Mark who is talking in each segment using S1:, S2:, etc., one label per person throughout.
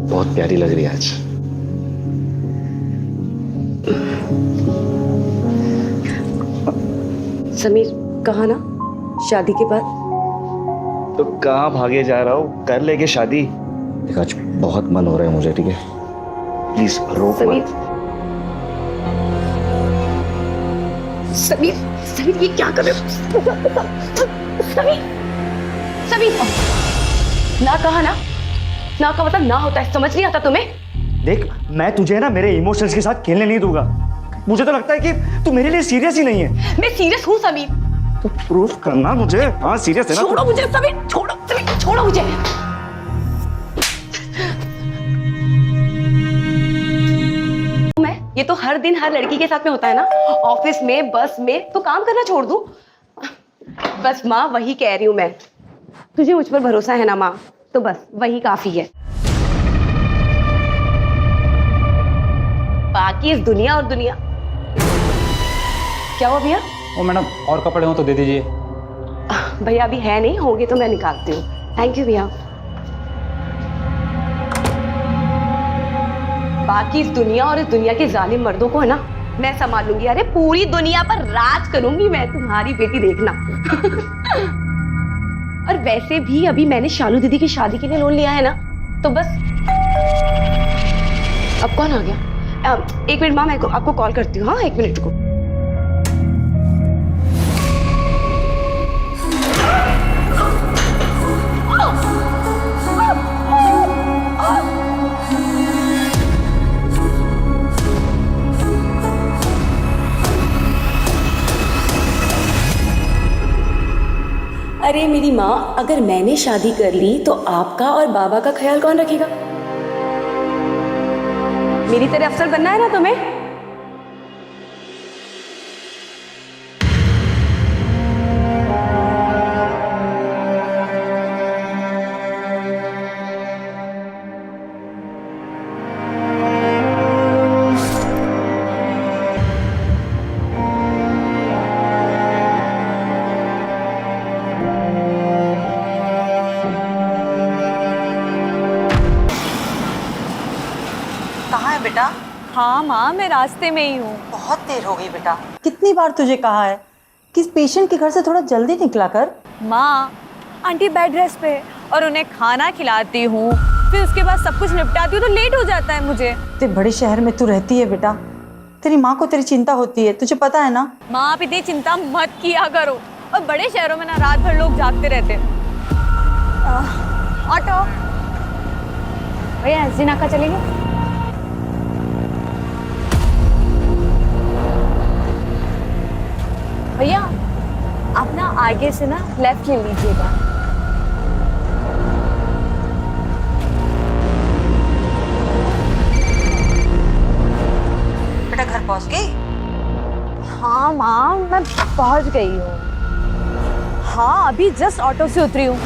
S1: बहुत प्यारी लग रही है आज।
S2: समीर, कहा ना शादी के बाद?
S1: तो कहाँ भागे जा रहा हूँ, कर लेंगे शादी। देख आज बहुत मन हो रहा है मुझे, ठीक है? प्लीज रोक
S2: समीर,
S1: मत।
S2: समीर, समीर ये क्या कर रहे हो? समीर, समीर, ना कहा ना, ना का मतलब ना होता है, समझ नहीं आता तुम्हें?
S3: देख मैं तुझे ना मेरे इमोशंस के साथ खेलने नहीं दूंगा। मुझे तो लगता है कि तू मेरे लिए सीरियस ही नहीं है।
S2: मैं सीरियस हूँ समीर।
S3: तो प्रूफ करना मुझे। हाँ सीरियस है ना?
S2: छोड़ो मुझे समीर, छोड़ो समीर, छोड़ो मुझे। ये तो हर दिन हर लड़की के साथ में होता है ना, ऑफिस में, बस में, तो काम करना छोड़ दूं? बस माँ वही कह रही हूँ मैं, तुझे मुझ पर भरोसा है ना माँ, तो बस वही काफी है। बाकी इस दुनिया और दुनिया। क्या हुआ भैया?
S4: ओ मैडम, और कपड़े हो तो दे दीजिए।
S2: भैया अभी है नहीं, होंगे तो मैं निकालती हूँ। थैंक यू भैया। बाकी इस दुनिया और इस दुनिया के जालिम मर्दों को है ना मैं संभाल लूंगी। अरे पूरी दुनिया पर राज करूंगी मैं, तुम्हारी बेटी देखना। और वैसे भी अभी मैंने शालू दीदी की शादी के लिए लोन लिया है ना, तो बस। अब कौन आ गया? एक मिनट माँ, मैं आपको कॉल करती हूँ। हाँ एक मिनट को। अरे मेरी माँ, अगर मैंने शादी कर ली तो आपका और बाबा का ख्याल कौन रखेगा? मेरी तरह अफसर बनना है ना तुम्हें?
S5: कहाँ है बेटा?
S6: हाँ माँ, मैं रास्ते में ही हूँ।
S5: बहुत देर हो गई बेटा। कितनी बार तुझे कहा है कि इस पेशेंट के घर से थोड़ा जल्दी निकला कर।
S6: माँ, आंटी बेड रेस्ट पे और उन्हें खाना खिलाती हूँ, फिर उसके बाद सब कुछ निपटाती हूँ तो लेट हो जाता है मुझे।
S5: इतने बड़े शहर में तू रहती है बेटा, तेरी माँ को तेरी चिंता होती है, तुझे पता है ना।
S6: माँ आप इतनी चिंता मत किया करो। और बड़े शहरों में ना रात भर लोग जागते रहते हैं। ऑटो भैया, एसडी नाका चलेंगे? भैया आप ना आगे से ना लेफ्ट ले लीजिएगा।
S5: बेटा घर पहुंच गई?
S6: हाँ माँ, मैं पहुंच गई हूँ। हाँ अभी जस्ट ऑटो से उतरी हूँ।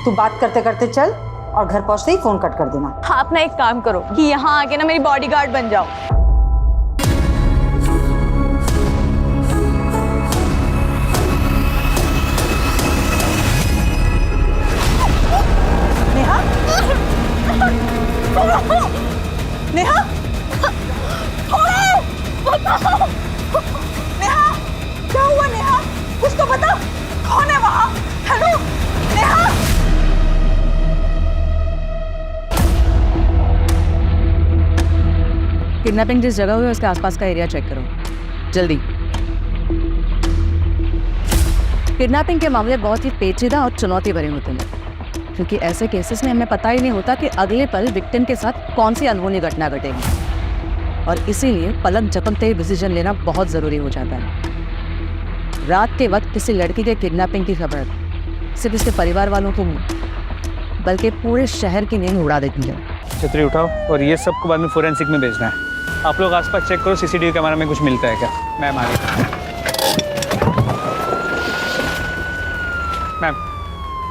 S5: तू बात करते करते चल और घर पहुंचते ही फोन कट कर देना।
S6: हाँ, आप ना एक काम करो कि यहाँ आके ना मेरी बॉडीगार्ड बन जाओ।
S5: नेहा, नेहा, नेहा, क्या हुआ नेहा? कुछ तो बता, कौन है वहाँ? हेलो नेहा।
S7: किडनैपिंग जिस जगह हुई है उसके आसपास का एरिया चेक करो जल्दी। किडनैपिंग के मामले बहुत ही पेचीदा और चुनौती भरे होते हैं, क्योंकि ऐसे केसेस में हमें पता ही नहीं होता कि अगले पल विक्टिम के साथ कौन सी अनहोनी घटना घटेगी, और इसीलिए पलक झपकते ही डिसीजन लेना बहुत ज़रूरी हो जाता है। रात के वक्त किसी लड़की के किडनैपिंग की खबर सिर्फ इसके परिवार वालों को बल्कि पूरे शहर की नींद उड़ा देती है।
S4: छतरी उठाओ और ये सबको बाद में फोरेंसिक में भेजना है। आप लोग आसपास चेक करो, सीसीटीवी कैमरा में कुछ मिलता है क्या। मैम आ गई। मैम,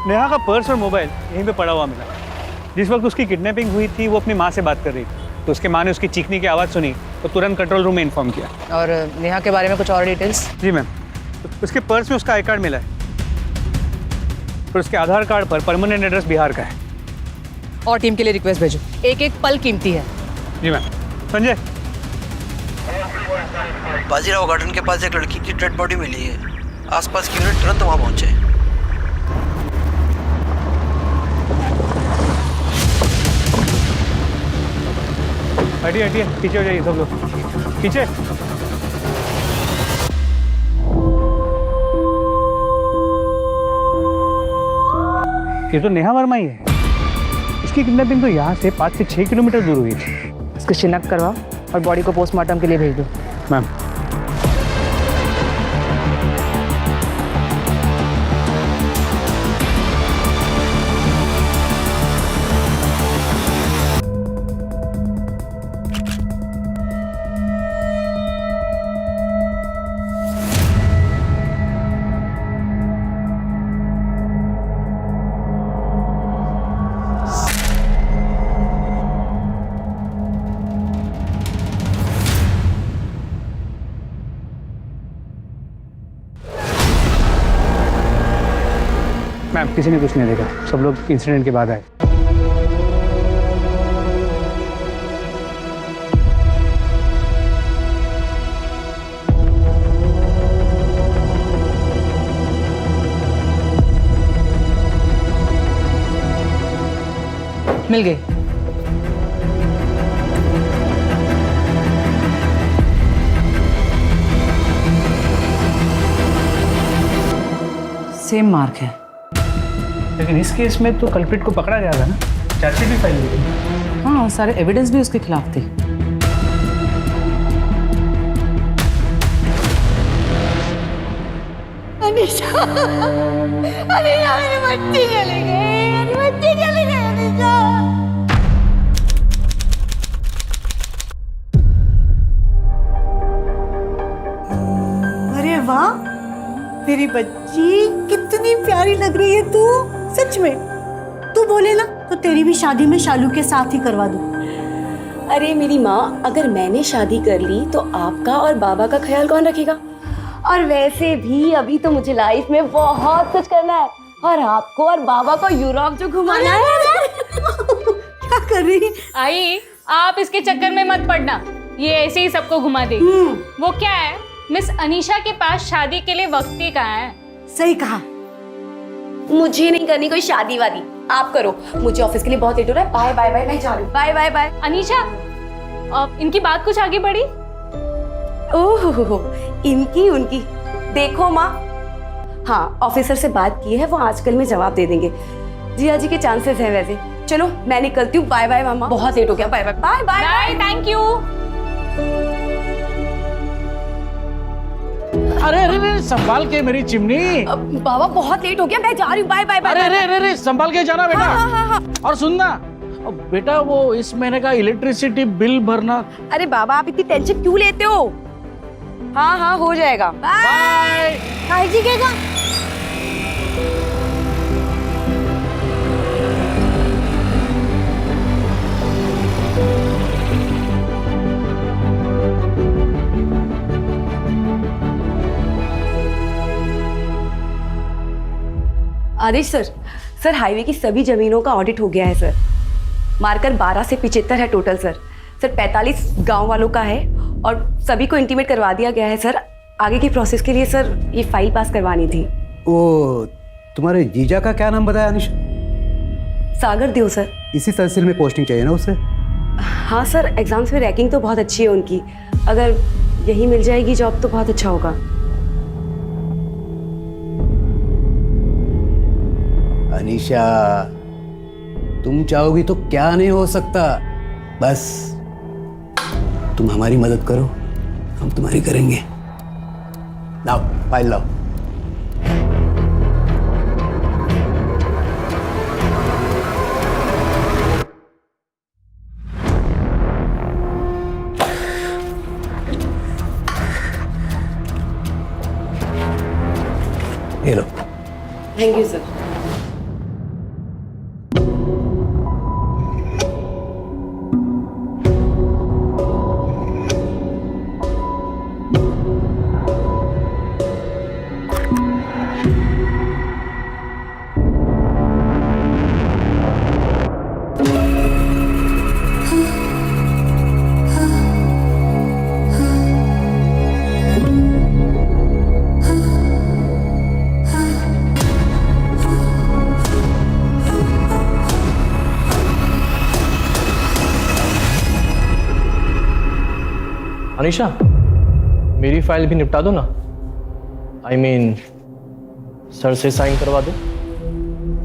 S4: नेहा का पर्स और मोबाइल यहीं पे पड़ा हुआ मिला। जिस वक्त उसकी किडनैपिंग हुई थी वो अपनी माँ से बात कर रही थी, तो उसके माँ ने उसकी चीखने की आवाज़ सुनी तो तुरंत कंट्रोल रूम में इन्फॉर्म किया।
S7: और नेहा के बारे में कुछ और डिटेल्स?
S4: जी मैम, तो उसके पर्स में उसका आई कार्ड मिला है और उसके आधार कार्ड पर परमानेंट एड्रेस बिहार का है।
S7: और टीम के लिए रिक्वेस्ट भेजो, एक एक पल कीमती है।
S4: जी मैम। संजय,
S8: बाजीराव गार्डन के पास एक लड़की की डेड बॉडी मिली है। आसपास की यूनिट तुरंत वहां पहुंचे।
S4: हटिए हटिए, पीछे हो जाइए सब लोग, पीछे। ये तो नेहा वर्मा ही है। इसकी किडनैपिंग तो यहाँ से 5 से 6 किलोमीटर दूर हुई थी।
S7: इसकी शिनाख्त करवाओ और बॉडी को पोस्टमार्टम के लिए भेज दो।
S4: मैम। मैम, किसी ने कुछ नहीं देखा, सब लोग इंसिडेंट के बाद आए।
S7: मिल गई। सेम मार्क है।
S4: लेकिन इस केस में तो कल्प्रिट को पकड़ा गया था ना, चार्जशीट भी फाइल हुई थी।
S7: हाँ, सारे एविडेंस भी उसके खिलाफ थे।
S5: अनीशा, अनीशा मेरी बच्ची चली गई, मेरी बच्ची चली गई अनीशा। अरे वाह, मेरी बच्ची कितनी प्यारी लग रही है तू, सच में। तू बोले ना तो तेरी भी शादी में शालू के साथ ही करवा दूं।
S2: अरे मेरी माँ, अगर मैंने शादी कर ली तो आपका और बाबा का ख्याल कौन रखेगा? और वैसे भी अभी तो मुझे लाइफ में बहुत कुछ करना है, और आपको और बाबा को यूरोप जो घुमाना है।
S5: क्या कर रही है?
S6: आई, आप इसके चक्कर में मत पड़ना, ये ऐसे ही सबको घुमा देगी। वो क्या है, मिस अनीशा के पास शादी के लिए वक्त ही कहाँ है।
S5: सही कहा।
S2: मुझे नहीं करनी कोई शादी वादी, आप करो। मुझे ऑफिस के लिए बहुत लेट हो रहा है। बाय बाय बाय, मैं जा रही हूँ। Bye bye bye.
S6: अनीशा, इनकी बात कुछ आगे बढ़ी?
S2: ओह, इनकी उनकी देखो माँ। हाँ, ऑफिसर से बात की है, वो आजकल में जवाब दे देंगे। जिया जी के चांसेस हैं वैसे। चलो मैं निकलती हूँ। बाय बाय मामा, बहुत लेट हो गया। Bye bye bye bye
S6: bye, thank you.
S9: अरे अरे अरे, संभाल के मेरी चिमनी।
S2: बाबा बहुत लेट हो गया, मैं जा रही हूँ। Bye bye bye.
S9: अरे अरे अरे अरे, संभाल के जाना बेटा।
S2: हाँ।
S9: और सुनना बेटा, वो इस महीने का इलेक्ट्रिसिटी बिल भरना।
S2: अरे बाबा, आप इतनी टेंशन क्यों लेते हो? हाँ हाँ, हो जाएगा।
S9: बाय।
S5: काजी केगा।
S2: आदेश सर, हाईवे की सभी जमीनों का ऑडिट हो गया है सर। मार्कर 12 से 75 है टोटल सर। 45 गांव वालों का है और सभी को इंटीमेट करवा दिया गया है सर। आगे की प्रोसेस के लिए सर ये फाइल पास करवानी थी।
S10: ओ, तुम्हारे जीजा का क्या नाम बताया अनिशा?
S2: सागर देव सर।
S10: इसी तहसील में पोस्टिंग चाहिए ना उसे?
S2: हाँ सर, एग्जाम्स में रैंकिंग तो बहुत अच्छी है उनकी। अगर यही मिल जाएगी जॉब तो बहुत अच्छा होगा।
S10: अनिशा, तुम चाहोगी तो क्या नहीं हो सकता। बस तुम हमारी मदद करो, हम तुम्हारी करेंगे। लाओ फाइल लाओ। ये लो।
S2: Thank you sir.
S11: अनीशा, मेरी फाइल भी निपटा दो ना। I mean, सर से साइन करवा दो।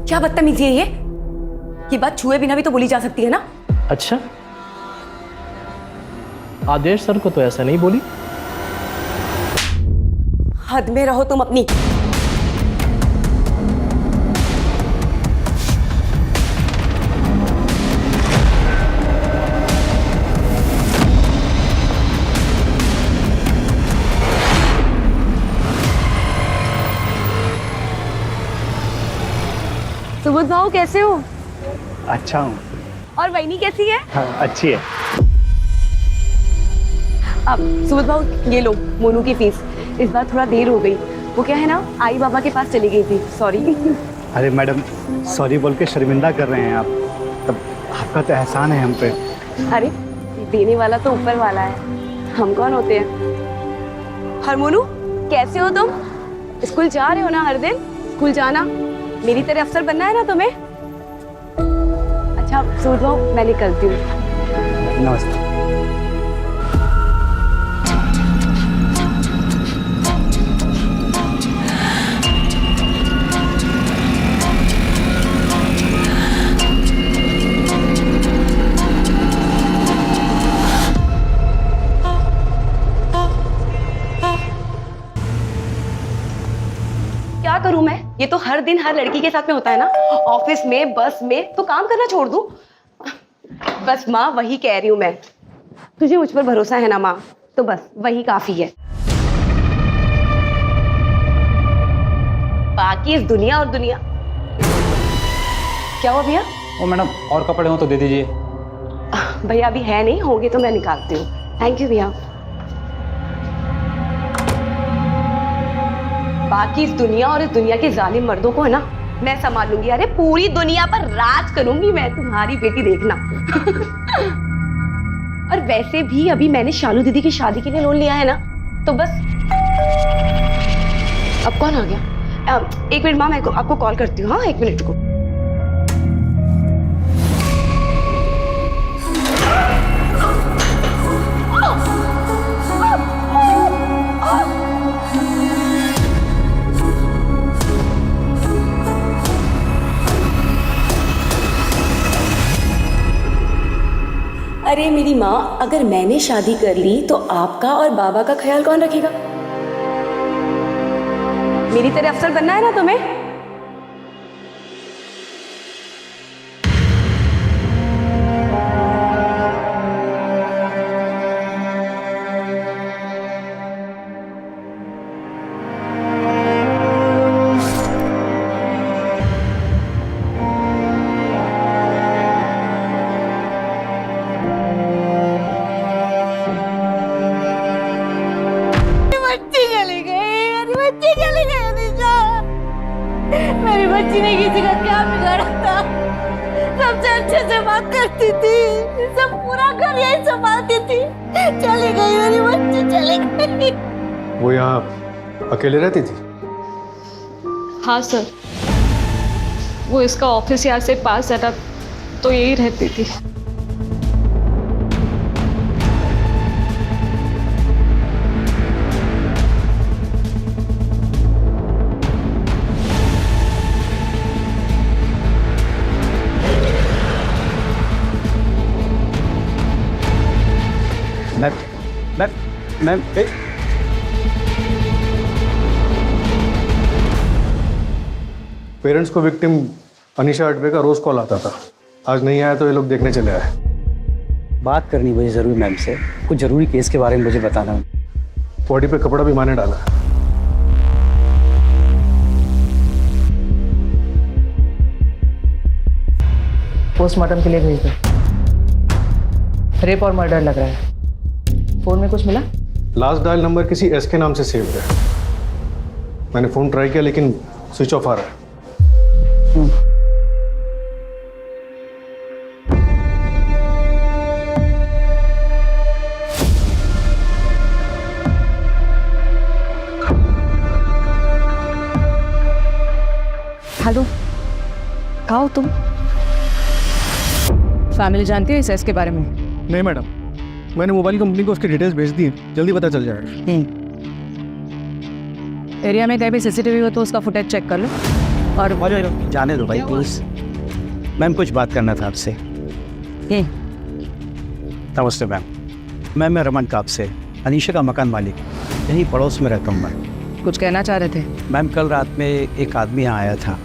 S2: क्या बदतमीजी है ये बात छुए बिना भी तो बोली जा सकती है ना।
S11: अच्छा, आदेश सर को तो ऐसा नहीं बोली।
S2: हद में रहो तुम अपनी। सुबोध भाऊ कैसे हो?
S3: अच्छा हूँ।
S2: और वहीनी कैसी है?
S3: हाँ, अच्छी है।
S2: अब सुबोध भाऊ ये लो मोनू की फीस। इस बार थोड़ा देर हो गई, वो क्या है ना आई बाबा के पास चली गई थी, सॉरी।
S3: अरे मैडम, सॉरी बोल के शर्मिंदा कर रहे हैं आप। तब आपका तो एहसान है हम पे।
S2: अरे देने वाला तो ऊपर वाला है, हम कौन होते हैं। और मोनू कैसे हो तुम? स्कूल जा रहे हो ना हर दिन? स्कूल जाना, मेरी तरह अफसर बनना है ना तुम्हें। अच्छा सुबोध भाऊ मैं निकलती हूँ।
S3: नमस्ते।
S2: क्या करूं मैं? ये तो हर दिन हर लड़की के साथ में होता है ना, ऑफिस में, बस में, तो काम करना छोड़ दूं? बस माँ वही कह रही हूं मैं, तुझे मुझ पर भरोसा है ना माँ, तो बस वही काफी है। बाकी इस दुनिया और दुनिया। क्या हुआ भैया?
S12: ओ मैडम, और कपड़े हो तो दे दीजिए।
S2: भैया अभी है नहीं, होंगे तो मैं निकालती हूँ। थैंक यू भैया। बाकी इस दुनिया और इस दुनिया के जालिम मर्दों को है ना मैं संभाल लूंगी। अरे पूरी दुनिया पर राज करूंगी मैं, तुम्हारी बेटी देखना। और वैसे भी अभी मैंने शालू दीदी की शादी के लिए लोन लिया है ना, तो बस। अब कौन आ गया? एक मिनट माँ, मैं आपको कॉल करती हूँ। हाँ एक मिनट को। अरे मेरी माँ, अगर मैंने शादी कर ली तो आपका और बाबा का ख्याल कौन रखेगा? मेरी तरह अफसर बनना है ना तुम्हें?
S5: मेरी बच्ची ने किसी का क्या बिगाड़ा था? सबसे अच्छे से बात करती थी, सब पूरा घर यही संभालती थी। चली गई मेरी बच्ची, चली गई।
S12: वो यहाँ अकेले रहती थी?
S6: हाँ सर, वो इसका ऑफिस यहाँ से पास है ना, तो यही रहती थी।
S12: मैम पेरेंट्स को विक्टिम अनीशा अडवे का रोज कॉल आता था। आज नहीं आया तो ये लोग देखने चले आए।
S13: बात करनी मुझे जरूर मैम से, कुछ जरूरी केस के बारे में मुझे बताना।
S12: बॉडी पे कपड़ा भी माने डाला।
S7: पोस्टमार्टम के लिए भेज दो। रेप और मर्डर लग रहा है। फोन में कुछ मिला?
S12: लास्ट डायल नंबर किसी एस के नाम से सेव है। मैंने फोन ट्राई किया लेकिन स्विच ऑफ आ रहा है।
S7: हेलो, कहाँ हो तुम? फैमिली जानती है इस एस के बारे में?
S3: नहीं मैडम,
S12: मैंने मोबाइल कंपनी को उसकी डिटेल्स भेज दी हैं, जल्दी पता चल जाएगा।
S7: एरिया में कहीं भी सीसीटीवी हो तो उसका फुटेज चेक कर लो। और
S13: जाने दो भाई प्लीज। मैम कुछ बात करना था आपसे। नमस्ते मैम। मैं रमन काप से, अनीशा का मकान मालिक, यहीं पड़ोस में रहता हूँ मैं।
S7: कुछ कहना चाह रहे थे?
S13: मैम कल रात में एक आदमी यहाँ आया था,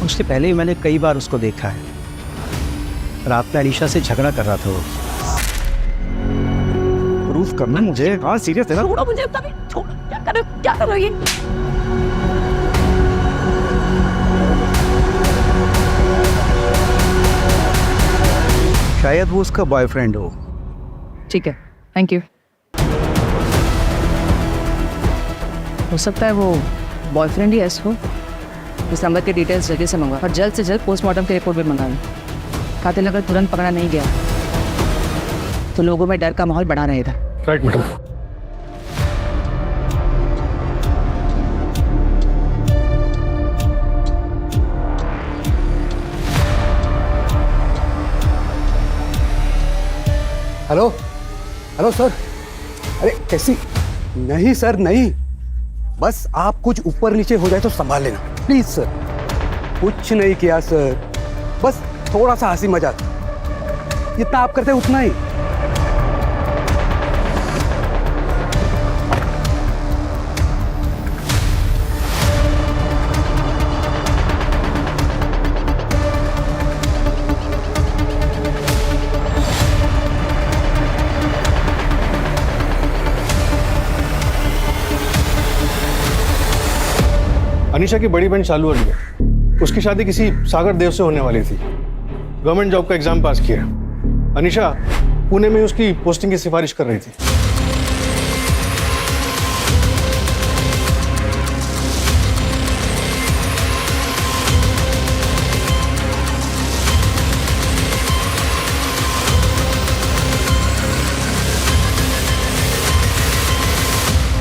S13: उससे पहले ही मैंने कई बार उसको देखा है। रात में अनीशा से झगड़ा कर रहा था वो।
S3: प्रूफ करना मुझे। हाँ सीरियस है ना?
S7: छोड़ो मुझे, तभी छोड़ो। क्या करो ये?
S13: शायद वो उसका बॉयफ्रेंड हो।
S7: ठीक है, थैंक यू। हो सकता है वो बॉयफ्रेंड ही ऐसा हो। इस नंबर की डिटेल्स जल्दी से मंगवा और जल्द से जल्द पोस्टमार्टम की रिपोर्ट भी मंगा लो। कातिल अगर तुरंत पकड़ा नहीं गया तो लोगों में डर का माहौल बना रहेगा।
S12: Right madam.
S10: Hello hello sir. अरे कैसी? नहीं सर नहीं, बस आप कुछ ऊपर नीचे हो जाए तो संभाल लेना प्लीज सर। कुछ नहीं किया सर, बस थोड़ा सा हंसी मजाक, जितना आप करते हैं उतना ही।
S12: अनीशा की बड़ी बहन शालू अली है, उसकी शादी किसी सागर देव से होने वाली थी। गवर्नमेंट जॉब का एग्जाम पास किया। अनीशा पुणे में उसकी पोस्टिंग की सिफारिश कर रही थी।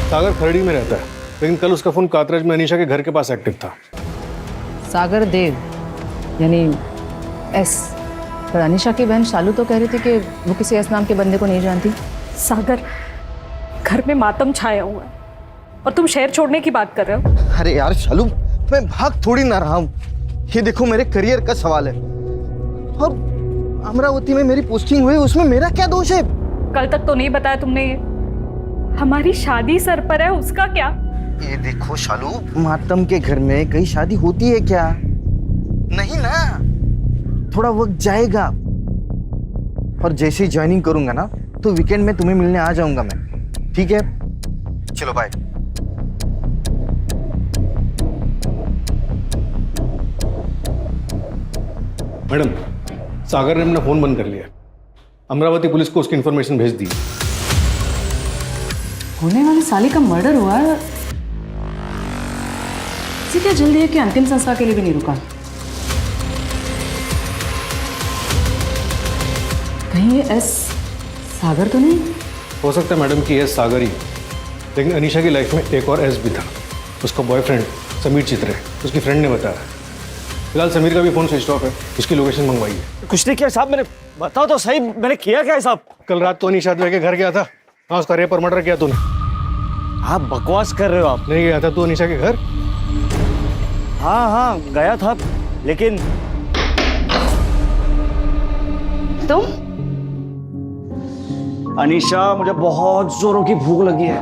S12: सागर खरड़ी में रहता है, लेकिन कल उसका फोन कातराज में अनीशा के घर के पास एक्टिव था।
S7: सागर देव यानी एस। पर अनीशा की बहन शालू तो कह रही थी कि वो किसी एस नाम के बंदे को नहीं जानती।
S6: सागर, घर में मातम छाया हुआ है और तुम शहर छोड़ने की बात कर रहे हो।
S1: अरे यार शालू, मैं भाग थोड़ी ना रहा हूँ। ये देखो मेरे करियर का सवाल है और अमरावती में मेरी पोस्टिंग हुई, उसमें मेरा क्या दोष है?
S6: कल तक तो नहीं बताया तुमने ये। हमारी शादी सर पर है, उसका क्या?
S1: ये देखो शालू, मातम के घर में कहीं शादी होती है क्या? नहीं ना, थोड़ा वक्त जाएगा। और जैसे ही ज्वाइनिंग करूंगा ना तो वीकेंड में तुम्हें मिलने आ जाऊंगा मैं, ठीक है? चलो बाय।
S12: मैडम, सागर ने अपना फोन बंद कर लिया। अमरावती पुलिस को उसकी इंफॉर्मेशन भेज दी।
S7: होने वाली साली का मर्डर हुआ है, इसी क्या जल्दी है कि अंतिम संस्कार के लिए भी नहीं रुका। कहीं ये एस सागर तो नहीं?
S12: हो सकता है मैडम कि एस सागर ही, लेकिन अनीशा की लाइफ में एक और एस भी था। उसका बॉयफ्रेंड समीर चित्रे, उसकी फ्रेंड ने बताया। फिलहाल समीर का भी फोन स्विच ऑफ है, उसकी लोकेशन मंगवाई है।
S3: कुछ नहीं किया साहब मैंने। बताओ तो सही, मैंने किया क्या है साहब?
S12: कल रात तो अनीशा के घर गया था। हाँ, उसका रेप और मर्डर किया तूने।
S3: आप बकवास कर रहे हो। आप
S12: नहीं गया था तू अनीशा के घर?
S3: हाँ गया था, लेकिन
S2: तुम?
S3: अनीशा, मुझे बहुत जोरों की भूख लगी है।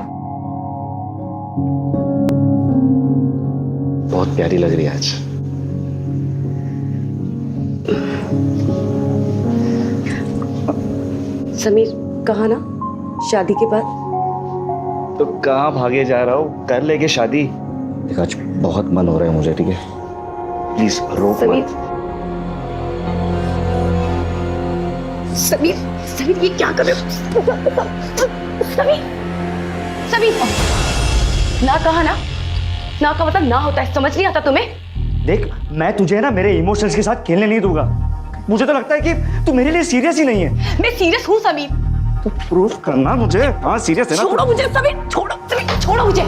S1: बहुत प्यारी लग रही है आज।
S2: समीर कहा ना शादी के बाद?
S1: तो कहाँ भागे जा रहा हूँ, कर लेके शादी। देख आज बहुत मन हो रहा है मुझे, ठीक है? प्लीज रोक मत।
S2: समीर, समीर ये क्या कर रहे हो? समीर, समीर, ना कहा ना, ना का मतलब ना होता है, समझ नहीं आता तुम्हें?
S3: देख, मैं तुझे ना मेरे इमोशंस के साथ खेलने नहीं दूंगा। मुझे तो लगता है कि तू मेरे लिए सीरियस ही नहीं है।
S2: मैं सीरियस हूँ समीर।
S3: तो प्रूफ करना मुझे। हाँ सीरियस है ना?
S2: छोड़ो मुझे समीर, छोड़ो समीर, छोड़ो मुझे।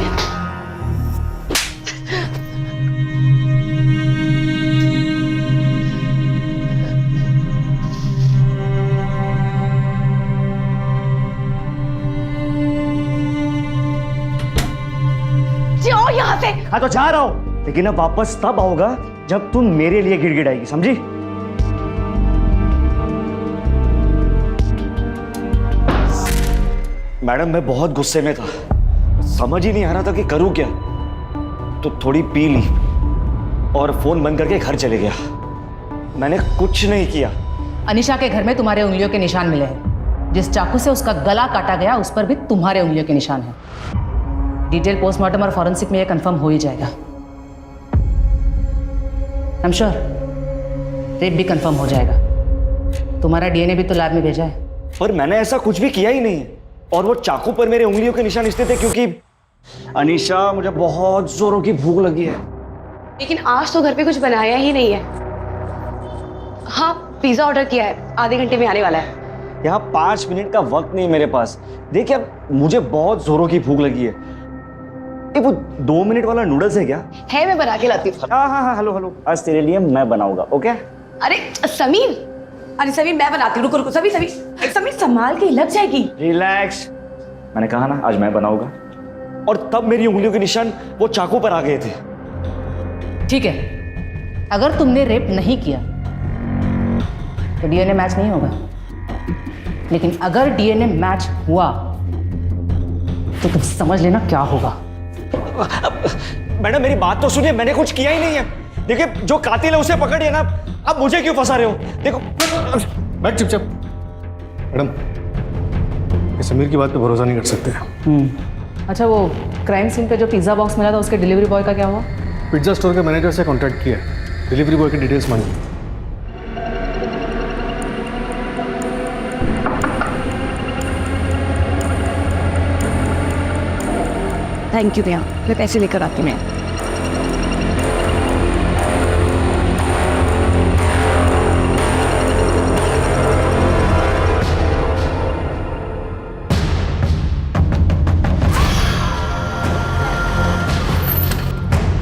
S3: हाँ तो जा रहा हूँ, लेकिन अब वापस तब आओगा जब तुम मेरे लिए गिड़गिड़ाएगी, समझी? मैडम मैं बहुत गुस्से में था, समझ ही नहीं आ रहा था कि करूं क्या, तो थोड़ी पी ली और फोन बंद करके घर चले गया। मैंने कुछ नहीं किया।
S7: अनीशा के घर में तुम्हारे उंगलियों के निशान मिले हैं। जिस चाकू से उसका गला काटा गया उस पर भी तुम्हारे उंगलियों के निशान हैं। डिटेल पोस्टमार्टम और फॉरेंसिक में यह कंफर्म हो ही जाएगा। आई एम श्योर रेप भी कंफर्म हो जाएगा। तुम्हारा डीएनए भी तो लैब में भेजा है।
S3: पर मैंने ऐसा कुछ भी किया ही नहीं है, और वो चाकू पर मेरे उंगलियों के निशान इसलिए थे क्योंकि अनीशा मुझे बहुत जोरों की भूख लगी है।
S2: लेकिन आज तो घर पे कुछ बनाया ही नहीं है। हाँ, पिज्जा ऑर्डर किया है, आधे घंटे में आने वाला है।
S3: यहाँ 5 मिनट का वक्त नहीं मेरे पास। देखिए अब मुझे बहुत जोरों की भूख लगी है। ये वो 2 मिनट वाला नूडल्स है क्या?
S2: है, मैं बना के लाती हूँ।
S3: हाँ, हेलो हेलो, आज तेरे लिए मैं बनाऊंगा, ओके?
S2: अरे समीर, समीर मैं बनाती हूँ, रुको समीर संभाल के, लग जाएगी।
S3: रिलैक्स, मैंने कहा ना आज मैं बनाऊंगा। और तब मेरी उंगलियों के निशान वो चाकू पर आ गए थे।
S7: ठीक है, अगर तुमने रेप नहीं किया तो डीएनए मैच नहीं होगा, लेकिन अगर डीएनए मैच हुआ तो तुम समझ लेना क्या होगा।
S3: मैडम मेरी बात तो सुनिए, मैंने कुछ किया ही नहीं है। देखिए जो कातिल है उसे पकड़िए ना, अब मुझे क्यों फंसा रहे हो? देखो
S12: बैठ चुपचाप। मैडम ये समीर की बात पे भरोसा नहीं कर सकते।
S7: अच्छा, वो क्राइम सीन पे जो पिज्जा बॉक्स मिला था उसके डिलीवरी बॉय का क्या हुआ?
S12: पिज्जा स्टोर के मैनेजर से कांटेक्ट किया, डिलीवरी बॉय की डिटेल्स मांगी।
S2: थैंक यू भैया, मैं पैसे लेकर आती हूँ।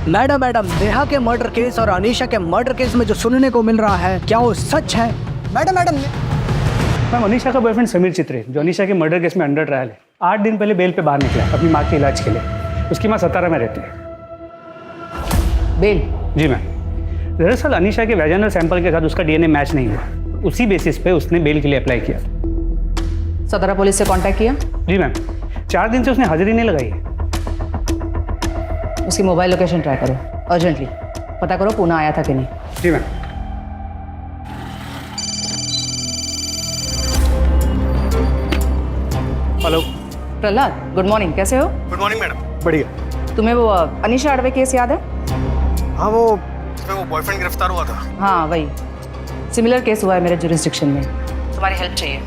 S13: मैडम नेहा के मर्डर केस और अनीशा के मर्डर केस में जो सुनने को मिल रहा है, क्या वो सच है? मैडम
S4: मैम, अनीशा का बॉयफ्रेंड समीर चित्रे, जो अनीशा के मर्डर केस में अंडर ट्रायल है, 8 दिन पहले बेल पे बाहर निकला अपनी माँ के इलाज के लिए। उसकी माँ सतारा में रहती है।
S7: बेल?
S4: जी मैम। दरअसल अनीशा के वैजाइनल सैंपल के साथ उसका डीएनए मैच नहीं हुआ, उसी बेसिस पे उसने बेल के लिए अप्लाई किया।
S7: सतारा पुलिस से कांटेक्ट किया?
S4: जी मैम, 4 दिन से उसने हाजिरी नहीं लगाई है।
S7: उसकी मोबाइल लोकेशन ट्राई करो अर्जेंटली, पता करो पुणे आया था कि नहीं।
S4: जी ma'am. Hello
S7: Prahlad, good morning, कैसे हो?
S12: Good morning madam. बढ़िया।
S7: तुम्हें वो अनीशा अडवे केस याद है?
S12: हाँ, वो उसमें वो बॉयफ्रेंड गिरफ्तार हुआ था।
S7: हाँ वही, सिमिलर केस हुआ है मेरे जुरिस्डिक्शन में। तुम्हारी हेल्प चाहिए।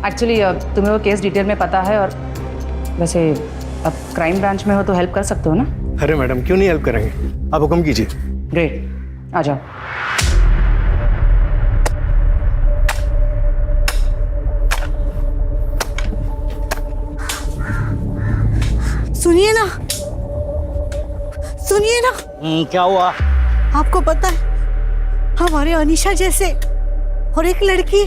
S7: एक्चुअली तुम्हें वो केस डिटेल में पता है, और वैसे अब क्राइम ब्रांच में हो तो हेल्प कर सकते हो ना?
S12: अरे मैडम क्यों नहीं हेल्प करेंगे, आप हुक्म कीजिए।
S7: ग्रेट, आ जाओ।
S5: सुनिए ना।
S3: क्या हुआ?
S5: आपको पता है हमारे अनीशा जैसे और एक लड़की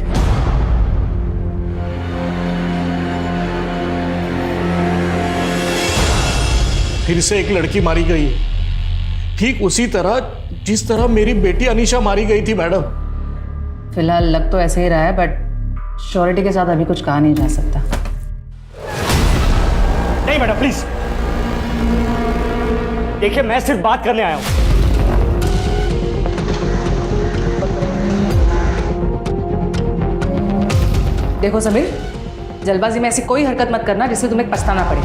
S9: फिर से एक लड़की मारी गई है, ठीक उसी तरह जिस तरह मेरी बेटी अनीशा मारी गई थी मैडम।
S7: फिलहाल लग तो ऐसे ही रहा है, बट श्योरिटी के साथ अभी कुछ कहा नहीं जा सकता।
S3: नहीं मैडम प्लीज, देखिए मैं सिर्फ बात करने आया हूं।
S7: देखो समीर, जल्दबाजी में ऐसी कोई हरकत मत करना जिससे तुम्हें पछताना पड़े।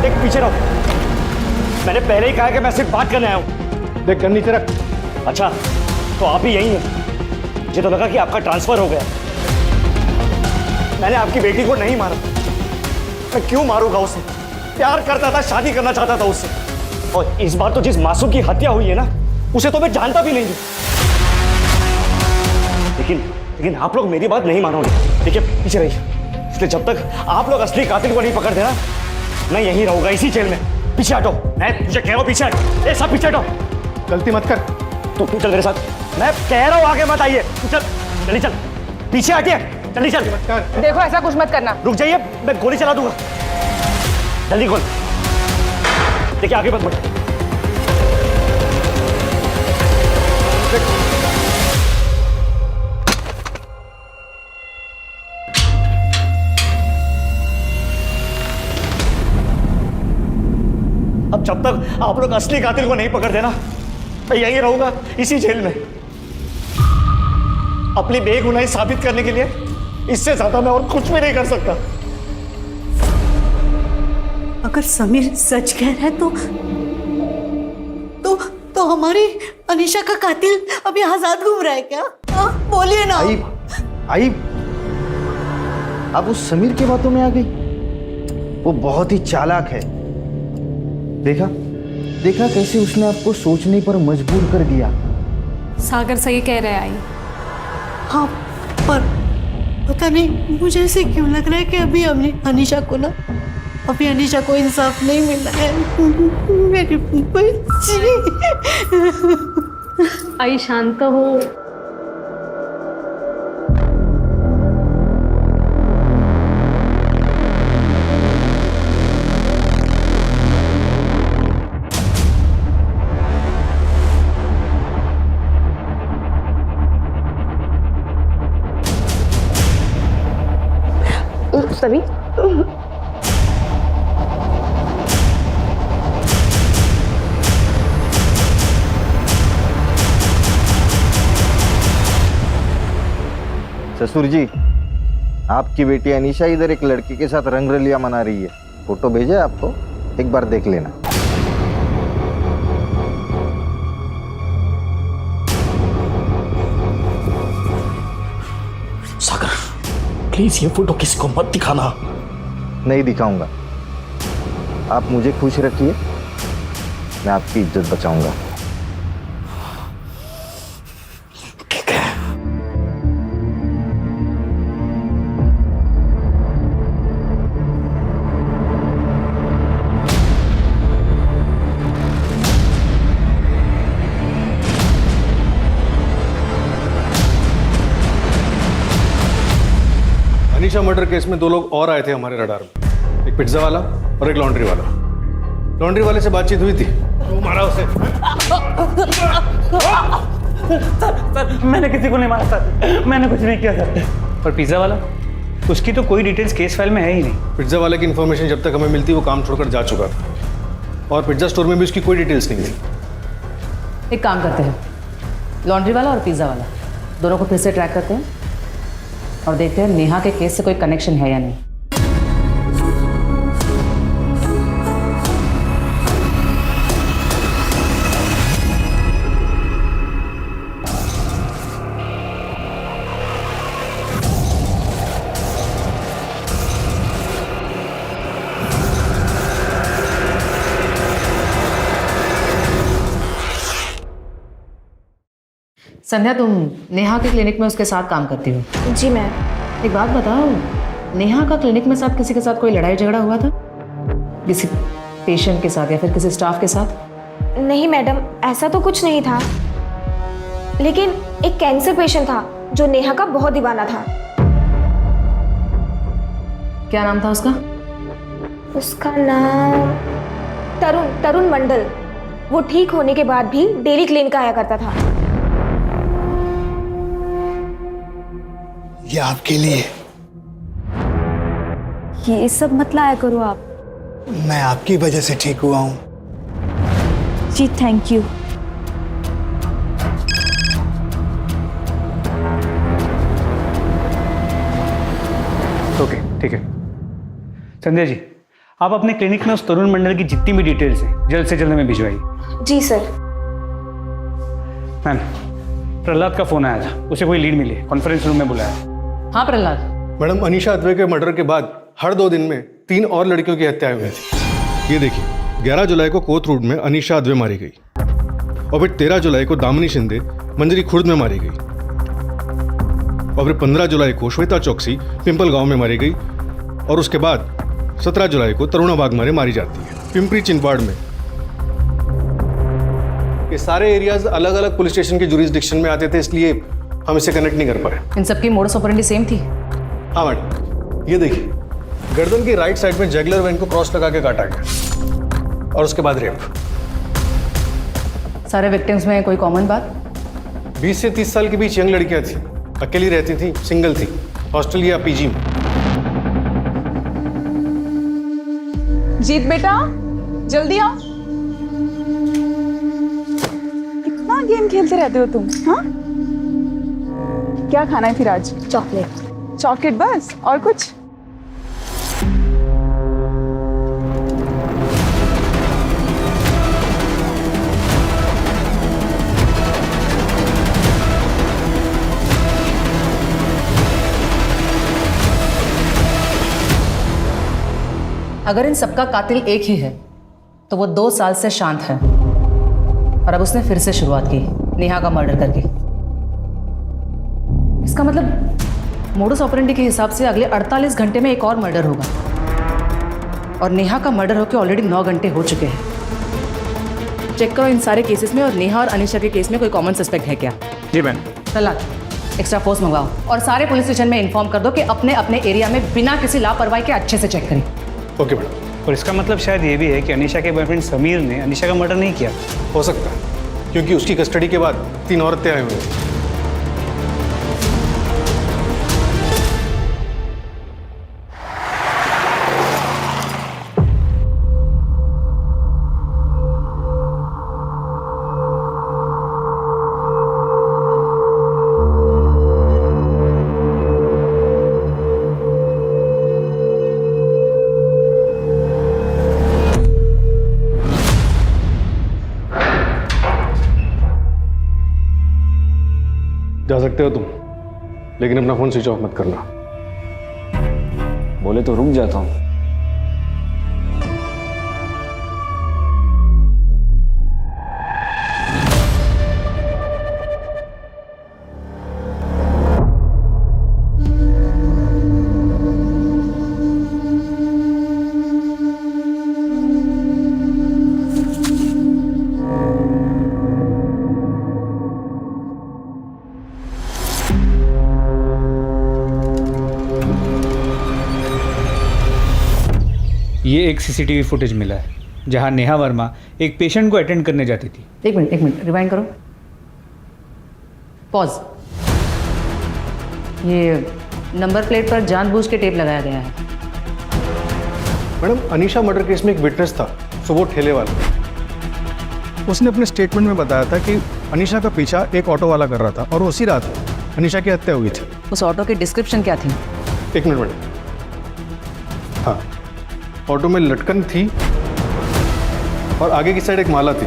S3: देख पीछे रहो, मैंने पहले ही कहा कि मैं सिर्फ बात करने आया हूं।
S12: देख कर नीचे रख।
S3: अच्छा तो आप ही यही हैं? मुझे तो लगा कि आपका ट्रांसफर हो गया। मैंने आपकी बेटी को नहीं मारा, मैं क्यों मारूंगा उसे? प्यार करता था, शादी करना चाहता था उससे, और इस बार तो जिस मासूम की हत्या हुई है ना, उसे तो मैं जानता भी नहीं हूं। लेकिन आप लोग मेरी बात नहीं मानोगे। देखिए पीछे रहिए, इसलिए जब तक आप लोग असली कातिल को नहीं पकड़ देना, मैं यहीं रहूंगा इसी जेल में। पीछे हटो, मैं तुझे कह रहा हूं पीछे हट। ए सब पीछे हटो,
S12: गलती मत कर।
S3: तू चल मेरे साथ, मैं कह रहा हूं आगे मत आइए। तू चल, जल्दी चल, पीछे हटिए, जल्दी चल।
S7: देखो ऐसा कुछ मत करना।
S3: रुक जाइए, मैं गोली चला दूंगा। जल्दी गोली। देखिए आगे मत बढ़िए। अब जब तक आप लोग असली कातिल को नहीं पकड़ देना, मैं यहीं रहूंगा इसी जेल में। अपनी बेगुनाही साबित करने के लिए इससे ज्यादा मैं और कुछ भी नहीं कर सकता।
S5: अगर समीर सच कह रहा है तो हमारी अनीशा का कातिल अभी आजाद घूम रहा है क्या? बोलिए ना।
S1: आई आप उस समीर की बातों में आ गई। वो बहुत ही चालाक है। देखा कैसे उसने आपको सोचने पर मजबूर कर दिया।
S6: सागर सही कह रहे हैं आई।
S5: हाँ, पर पता नहीं मुझे ऐसे क्यों लग रहा है कि अभी अनीशा को इंसाफ नहीं मिला है। मेरी बच्ची।
S6: आई शांत हो।
S2: सभी
S1: ससुर जी, आपकी बेटी अनीशा इधर एक लड़के के साथ रंगरलिया मना रही है। फोटो भेजे आपको, एक बार देख लेना।
S9: सागर प्लीज ये फोटो किसी को मत दिखाना।
S1: नहीं दिखाऊंगा। आप मुझे खुश रखिए, मैं आपकी इज्जत बचाऊंगा।
S12: अनीशा मर्डर केस में 2 लोग और आए थे हमारे रडार में, एक पिज्जा वाला और एक लॉन्ड्री वाला। लॉन्ड्री वाले से बातचीत हुई थी, वो मारा उसे।
S4: सर मैंने किसी को नहीं मारा सर, मैंने कुछ नहीं किया सर। पर पिज्जा वाला, उसकी तो कोई डिटेल्स केस फाइल में है ही नहीं।
S12: पिज्जा वाले की इन्फॉर्मेशन जब तक हमें मिलती वो काम छोड़कर जा चुका था, और पिज्जा स्टोर में भी उसकी कोई डिटेल्स नहीं थी।
S7: एक काम करते हैं, लॉन्ड्री वाला और पिज़्ज़ा वाला दोनों को फिर से ट्रैक करते हैं और देखते हैं नेहा के केस से कोई कनेक्शन है या नहीं। संध्या, तुम नेहा के क्लिनिक में उसके साथ काम करती हो?
S2: जी मैम।
S7: एक बात बताओ, नेहा का क्लिनिक में साथ किसी के साथ कोई लड़ाई झगड़ा हुआ था? किसी पेशेंट के साथ या फिर किसी स्टाफ के साथ?
S2: नहीं मैडम, ऐसा तो कुछ नहीं था, लेकिन एक कैंसर पेशेंट था जो नेहा का बहुत दीवाना था।
S7: क्या नाम था उसका?
S2: उसका नाम तरुण मंडल। वो ठीक होने के बाद भी डेली क्लिनिक आया करता था।
S10: ये आपके लिए।
S2: ये सब मत लाया करो आप।
S10: मैं आपकी वजह से ठीक हुआ हूं।
S2: जी थैंक यू।
S4: ओके ठीक है। संध्या जी, आप अपने क्लिनिक में उस तरुण मंडल की जितनी भी डिटेल्स हैं जल्द से जल्द हमें भिजवाइए।
S2: जी सर।
S4: मैम, प्रहलाद का फोन आया था, उसे कोई लीड मिली, कॉन्फ्रेंस रूम में बुलाया।
S7: हाँ प्रहलाद।
S12: मैडम, अनीशा अद्वै के मर्डर के बाद हर 2 दिन में 3 और लड़कियों की हत्याएं हुई थी। ये देखिए, 11 जुलाई को कोथरूड में अनीशा अद्वै मारी गई, और फिर 13 जुलाई को दामिनी शिंदे मंजरी खुर्द में मारी गई, और फिर 15 जुलाई को श्वेता चौकसी पिंपल गांव में मारी गई, और उसके बाद 17 जुलाई को तरुणा बागमारे मारी जाती है पिंपरी चिंचवाड़ में। ये सारे एरियाज अलग अलग पुलिस स्टेशन के जुरिस्डिक्शन में आते थे, इसलिए हम इसे कनेक्ट नहीं कर पाए।
S7: इन सबकी मोडस ऑपरेंडी सेम थी?
S12: हाँ मैडम, ये देखिए, गर्दन की राइट साइड में जैगलर वेन को क्रॉस लगा के काटा गया। और उसके बाद रेप।
S7: सारे विक्टिम्स में कोई कॉमन बात?
S12: 20 से 30 साल के बीच यंग लड़कियां थी, अकेली रहती थी, सिंगल थी, हॉस्टल या पीजी में।
S14: जीत बेटा जल्दी आओ। कितना गेम खेलते रहते हो तुम? हाँ, क्या खाना है फिर आज?
S2: चॉकलेट।
S14: चॉकलेट बस, और कुछ?
S7: अगर इन सबका कातिल एक ही है तो वो 2 साल से शांत है और अब उसने फिर से शुरुआत की नेहा का मर्डर करके। इसका मतलब मोडस ऑपरेंडी के हिसाब से अगले 48 घंटे में एक और मर्डर होगा और नेहा का मर्डर होकर ऑलरेडी 9 घंटे हो चुके हैं। चेक करो इन सारे केसेस में और नेहा और अनीशा के केस में कोई कॉमन सस्पेक्ट है क्या?
S4: जी मैम।
S7: चला एक्स्ट्रा फोर्स मंगवाओ और सारे पुलिस स्टेशन में इन्फॉर्म कर दो कि अपने अपने एरिया में बिना किसी लापरवाही के अच्छे से चेक करें।
S12: Okay madam.
S4: और इसका मतलब शायद ये भी है कि अनीशा के बॉयफ्रेंड समीर ने अनीशा का मर्डर नहीं किया।
S12: हो सकता है, क्योंकि उसकी कस्टडी के बाद 3 औरतें आई हुई हैं। जा सकते हो तुम, लेकिन अपना फोन स्विच ऑफ मत करना।
S3: बोले तो रुक जाता हूँ।
S4: ये एक सीसीटीवी फुटेज मिला है जहां नेहा वर्मा एक पेशेंट को अटेंड करने जाती थी।
S7: एक मिनट रिवाइंड करो। पॉज। ये नंबर प्लेट पर जानबूझ के टेप लगाया गया है।
S12: मैडम, अनीशा मर्डर केस में एक विटनेस था, सो वो ठेले वाला। उसने अपने स्टेटमेंट में बताया था कि अनीशा का पीछा एक ऑटो वाला कर रहा था और उसी रात अनीशा की हत्या हुई थी।
S7: उस ऑटो की डिस्क्रिप्शन क्या थी?
S12: 1 मिनट मैडम। हाँ, ऑटो में लटकन थी और आगे की साइड एक माला थी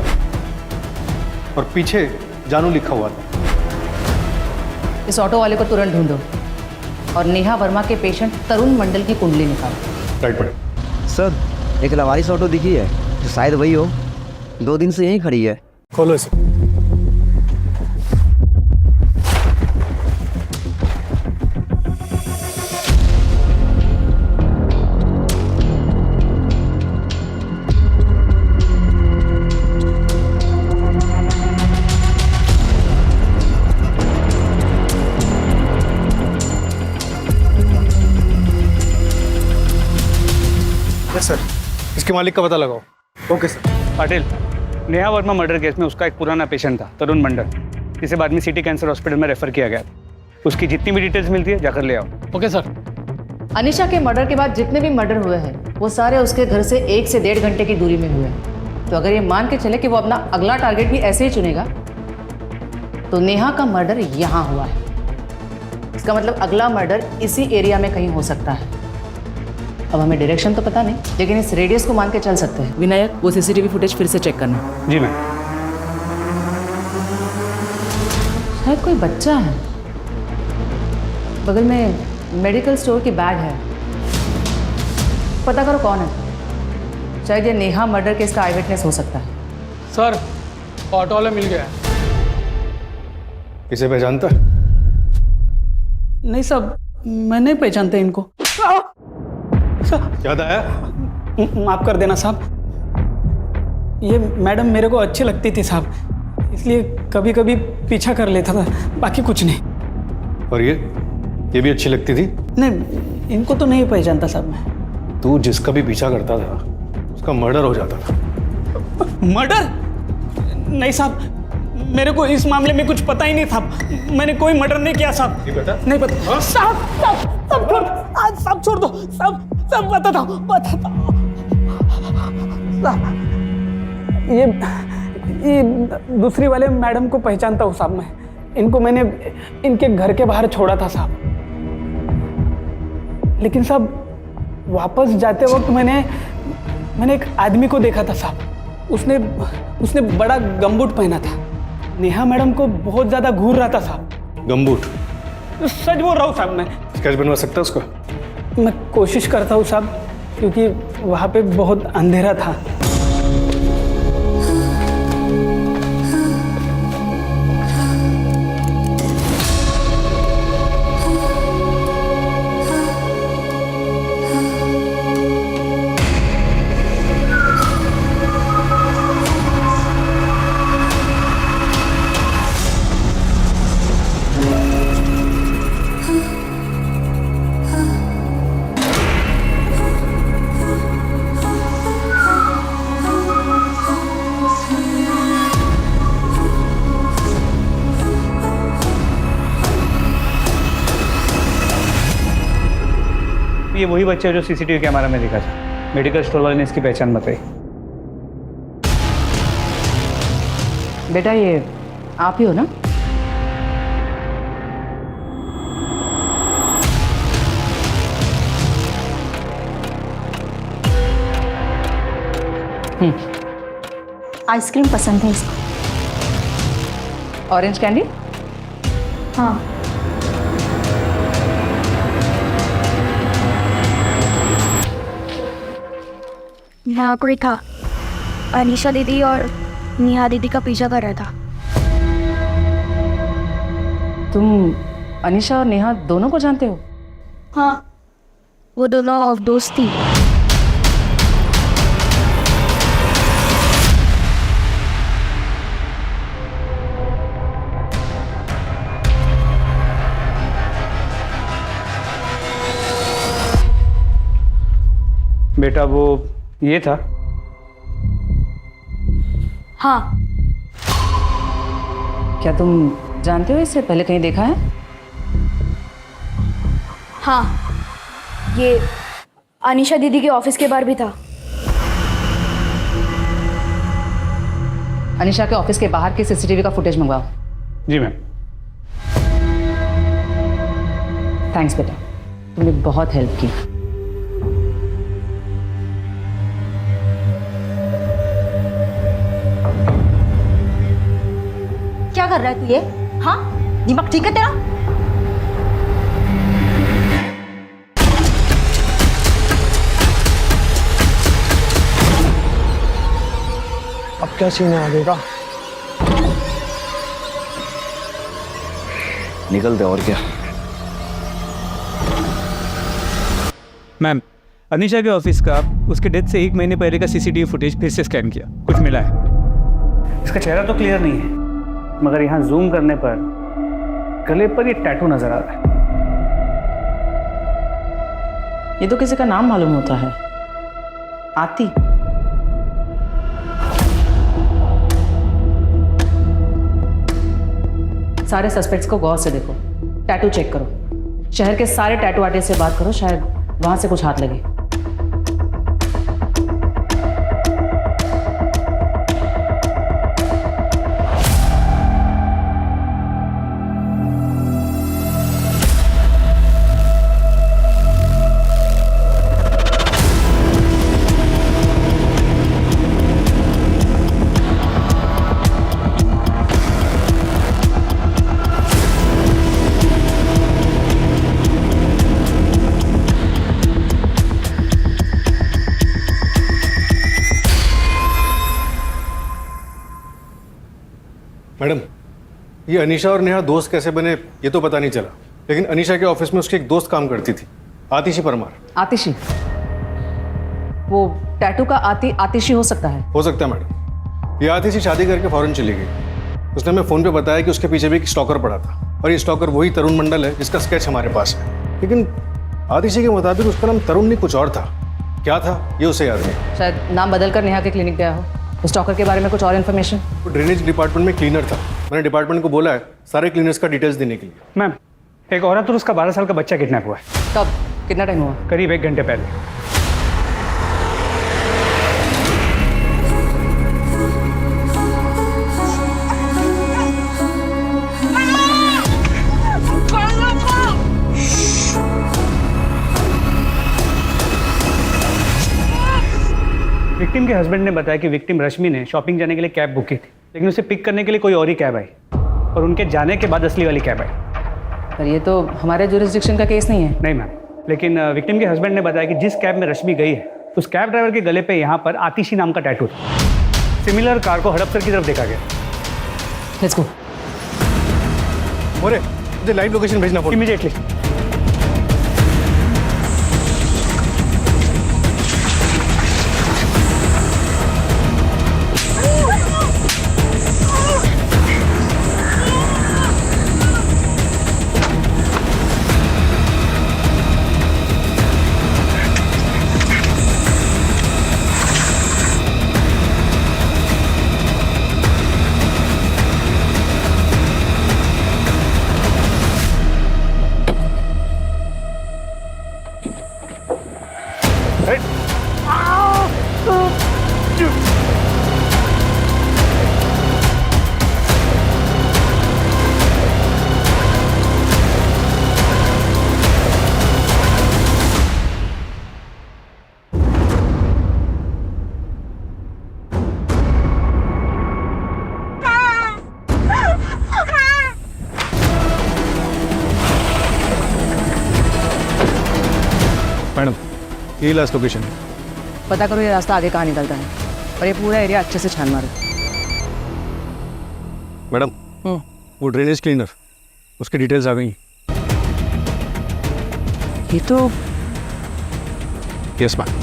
S12: और पीछे जानू लिखा हुआ था।
S7: इस ऑटो वाले को तुरंत ढूंढो और नेहा वर्मा के पेशेंट तरुण मंडल की कुंडली निकालो।
S12: Right madam.
S13: सर एक लवारिस ऑटो दिखी है जो शायद वही हो, 2 दिन से यहीं खड़ी है।
S12: खोलो इसे। सर, इसके मालिक का पता लगाओ।
S4: Okay sir. Patil, Neha Verma murder case में उसका एक पुराना पेशेंट था तरुण मंडल, जिसे बाद में सिटी कैंसर हॉस्पिटल में रेफर किया गया था। उसकी जितनी भी डिटेल्स मिलती है जाकर ले आओ।
S11: Okay sir.
S7: अनीशा के मर्डर के बाद जितने भी मर्डर हुए हैं वो सारे उसके घर से 1 से 1.5 घंटे की दूरी में हुए हैं। तो अगर ये मान के चले कि वो अपना अगला टारगेट भी ऐसे ही चुनेगा तो नेहा का मर्डर यहाँ हुआ है। इसका मतलब अगला मर्डर इसी एरिया में कहीं हो सकता है। अब हमें डायरेक्शन तो पता नहीं, लेकिन इस रेडियस को मान के चल सकते हैं। विनायक, वो सीसीटीवी फुटेज फिर से चेक करना।
S4: जी मैम।
S7: शायद कोई बच्चा है। बगल में मेडिकल स्टोर की बैग है। पता करो कौन है। शायद ये नेहा मर्डर केस का आई विटनेस हो सकता है।
S11: सर, ऑटो वाला मिल गया।
S12: इसे पहचानता है?
S5: नहीं साहब, मैं नहीं पहचानता इनको।
S12: याद आया?
S5: माफ कर देना साहब, ये मैडम मेरे को अच्छी लगती थी साहब, इसलिए कभी कभी पीछा कर लेता था, बाकी कुछ नहीं।
S12: और ये भी अच्छी लगती थी?
S5: नहीं, इनको तो नहीं पहचानता साहब मैं।
S12: तू जिसका भी पीछा करता था उसका मर्डर हो जाता था।
S15: मर्डर? नहीं साहब, मेरे को इस मामले में कुछ पता ही नहीं था। मैंने कोई मर्डर नहीं किया साहब। नहीं पता साहब। सब छोड़, आज सब छोड़ दो। सब बताता हूँ। ये दूसरी वाले मैडम को पहचानता हूँ साहब मैं। इनको मैंने इनके घर के बाहर छोड़ा था साहब, लेकिन साहब वापस जाते वक्त मैंने एक आदमी को देखा था साहब। उसने बड़ा गमबूट पहना था। नेहा मैडम को बहुत ज्यादा घूर रहा था साहब।
S12: गमबूट?
S15: सच बोल रहा हूँ साहब मैं।
S12: स्केच बनवा सकता है उसका?
S15: मैं कोशिश करता हूँ साहब, क्योंकि वहाँ पे बहुत अंधेरा था।
S4: ये वही बच्चा है जो सीसीटीवी कैमरा में दिखा था। मेडिकल स्टोर वाले ने इसकी पहचान बताई।
S7: बेटा ये आप ही हो ना?
S14: आइसक्रीम पसंद है इसको।
S7: Orange candy?
S14: हाँ। यहाँ कोई था, अनीशा दीदी और नेहा दीदी का पीछा कर रहा था।
S7: तुम अनीशा और नेहा दोनों को जानते हो?
S14: हाँ, वो दोनों ऑफ दोस्त थी।
S4: बेटा वो ये था?
S2: हाँ।
S7: क्या तुम जानते हो इससे पहले कहीं देखा है?
S2: हाँ, ये अनीशा दीदी के ऑफिस के बाहर भी था।
S7: अनीशा के ऑफिस के बाहर के सीसीटीवी का फुटेज मंगवाओ।
S4: जी मैम।
S7: थैंक्स बेटा, तुमने बहुत हेल्प की।
S14: क्या कर रहा है तू ये? हाँ, दिमाग ठीक है तेरा?
S15: अब क्या सीन है आगे का?
S3: निकलते और क्या।
S4: मैम, अनीशा के ऑफिस का उसके डेथ से 1 महीने पहले का सीसीटीवी फुटेज फिर से स्कैन किया, कुछ मिला है। इसका चेहरा तो क्लियर नहीं है, मगर यहाँ जूम करने पर गले पर ये टैटू नजर आ रहा है।
S7: ये तो किसी का नाम मालूम होता है, आती। सारे सस्पेक्ट्स को गौर से देखो, टैटू चेक करो, शहर के सारे टैटू आर्टिस्ट से बात करो, शायद वहां से कुछ हाथ लगे।
S12: मैडम, ये अनीशा और नेहा दोस्त कैसे बने ये तो पता नहीं चला, लेकिन अनीशा के ऑफिस में उसकी एक दोस्त काम करती थी, आतिशी परमार।
S7: आतिशी? वो टैटू का आतिशी हो सकता है?
S12: हो सकता है मैडम। ये आतिशी शादी करके फौरन चली गई। उसने हमें फ़ोन पे बताया कि उसके पीछे भी एक स्टॉकर पड़ा था, और ये स्टॉकर वही तरुण मंडल है जिसका स्केच हमारे पास है। लेकिन आतिशी के मुताबिक उसका नाम तरुण नहीं कुछ और था। क्या था ये उसे याद नहीं।
S7: शायद नाम बदल कर नेहा के क्लिनिक गया हो। स्टॉकर के बारे में कुछ और इन्फॉर्मेशन?
S12: वो ड्रेनेज डिपार्टमेंट में क्लीनर था। मैंने डिपार्टमेंट को बोला है सारे क्लीनर्स का डिटेल्स देने के लिए।
S4: मैम, एक औरत और उसका 12 साल का बच्चा किडनैप हुआ है।
S7: कब? कितना टाइम हुआ?
S4: करीब 1 घंटे पहले। विक्टिम के हस्बैंड ने बताया कि विक्टिम रश्मि ने शॉपिंग जाने के लिए कैब बुक की थी, लेकिन उसे पिक करने के लिए कोई और ही कैब आई और उनके जाने के बाद असली वाली कैब आई।
S7: पर ये तो हमारे जुरिस्डिक्शन का केस नहीं है।
S4: नहीं मैम, लेकिन विक्टिम के हस्बैंड ने बताया कि जिस कैब में रश्मि गई है उस कैब ड्राइवर के गले पे यहाँ पर आतिशी नाम का टैटू था। सिमिलर कार को हड़पसर की तरफ देखा गया।
S7: Let's go.
S12: मोरे, मुझे लाइव लोकेशन भेजना पड़ेगा
S4: इमीडिएटली।
S12: मैडम, ये लास्ट लोकेशन है।
S7: पता करो ये रास्ता आगे कहाँ निकलता है और ये पूरा एरिया अच्छे से छान मारो।
S12: मैडम, वो ड्रेनेज क्लीनर, उसकी डिटेल्स आ गई।
S7: ये तो
S12: यस मैम।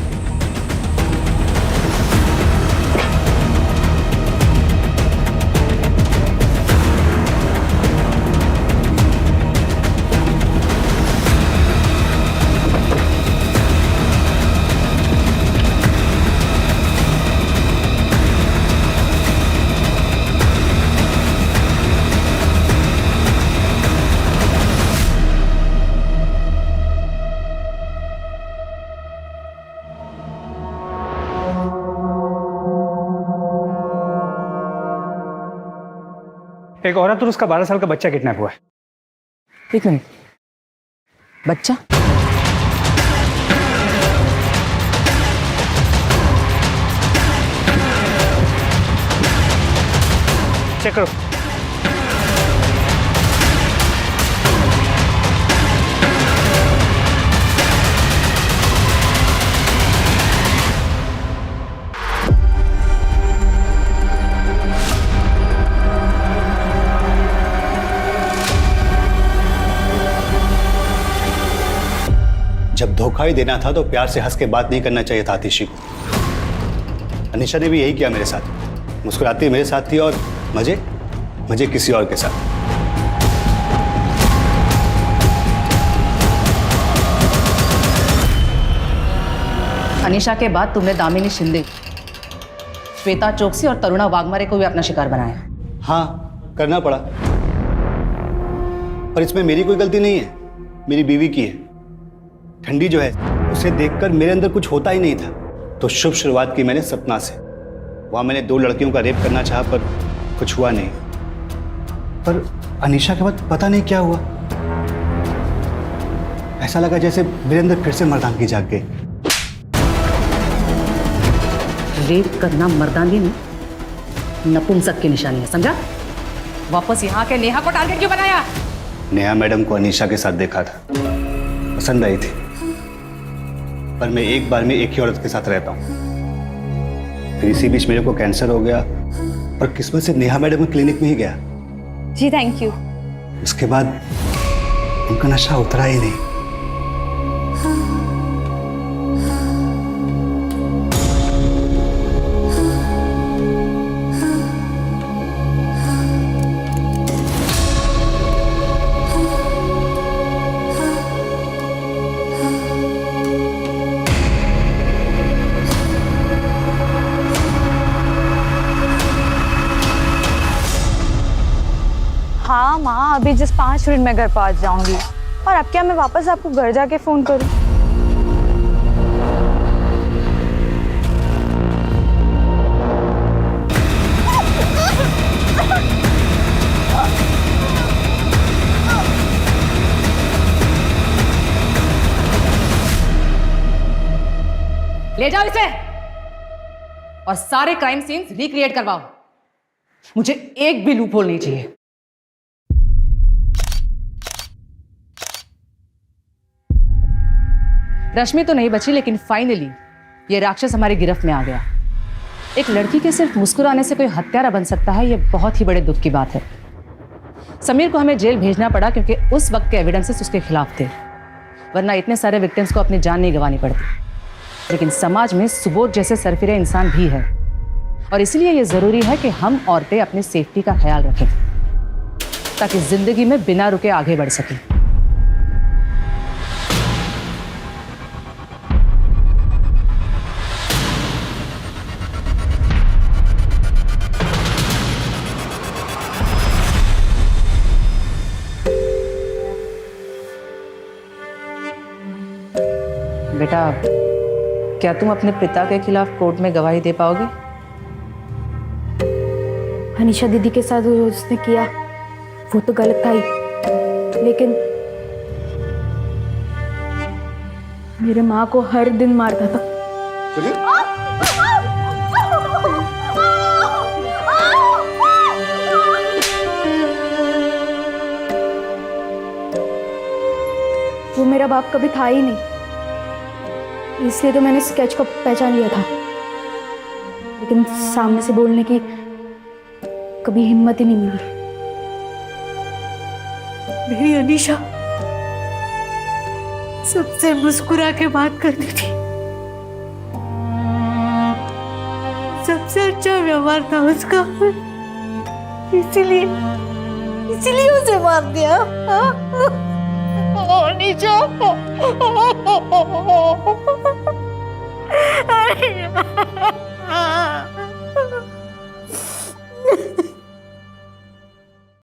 S4: एक औरत और उसका 12 साल का बच्चा किडनैप हुआ है।
S7: एक मिनट, बच्चा?
S4: चेक करो।
S10: जब धोखा ही देना था तो प्यार से हंस के बात नहीं करना चाहिए था आतिशी को। अनीशा ने भी यही किया मेरे साथ। मुस्कुराती मेरे साथ थी और मजे किसी और के साथ।
S7: अनीशा के बाद तुमने दामिनी शिंदे, श्वेता चोकसी और तरुणा वाघमारे को भी अपना शिकार बनाया।
S10: हाँ, करना पड़ा, पर इसमें मेरी कोई गलती नहीं है, मेरी बीवी की है। ठंडी जो है उसे देखकर मेरे अंदर कुछ होता ही नहीं था, तो शुभ शुरुआत की मैंने सपना से। वहां मैंने 2 लड़कियों का रेप करना चाहा पर कुछ हुआ नहीं। पर अनीशा के बाद पता नहीं क्या हुआ, ऐसा लगा जैसे मेरे अंदर फिर से मर्दानगी जाग गई।
S7: रेप करना मर्दानगी नहीं, नपुंसक की निशानी है, समझा? वापस यहाँ के नेहा को टारगेट क्यों बनाया?
S10: नेहा मैडम को अनीशा के साथ देखा था, पसंद आई थी, पर मैं एक बार में एक ही औरत के साथ रहता हूँ। फिर इसी बीच मेरे को कैंसर हो गया, पर किस्मत से नेहा मैडम के क्लिनिक में ही गया।
S2: जी थैंक यू।
S10: उसके बाद उनका नशा उतरा ही नहीं।
S14: अभी जिस 5 मिनट में घर पहुंच जाऊंगी। और अब क्या मैं वापस आपको घर जाके फोन करूं?
S7: ले जाओ इसे और सारे क्राइम सीन्स रिक्रिएट करवाओ। मुझे एक भी लूपहोल नहीं चाहिए। रश्मि तो नहीं बची, लेकिन फाइनली ये राक्षस हमारी गिरफ्त में आ गया। एक लड़की के सिर्फ मुस्कुराने से कोई हत्यारा बन सकता है, ये बहुत ही बड़े दुख की बात है। समीर को हमें जेल भेजना पड़ा क्योंकि उस वक्त के एविडेंसेस उसके खिलाफ थे, वरना इतने सारे विक्टिम्स को अपनी जान नहीं गंवानी पड़ती। लेकिन समाज में सुबोध जैसे सरफिरे इंसान भी है, और इसलिए यह जरूरी है कि हम औरतें अपनी सेफ्टी का ख्याल रखें ताकि जिंदगी में बिना रुके आगे बढ़ सकें। बेटा, क्या तुम अपने पिता के खिलाफ कोर्ट में गवाही दे पाओगे?
S2: अनीशा दीदी के साथ जो उसने किया वो तो गलत था ही, लेकिन मेरे माँ को हर दिन मारता था। वो मेरा बाप कभी था ही नहीं, इसलिए तो मैंने स्केच को पहचान लिया था, लेकिन सामने से बोलने की कभी हिम्मत ही नहीं मिली।
S5: मेरी अनीशा सबसे मुस्कुरा के बात करती थी, सबसे अच्छा व्यवहार था उसका, इसीलिए उसे मार दिया। अनीशा,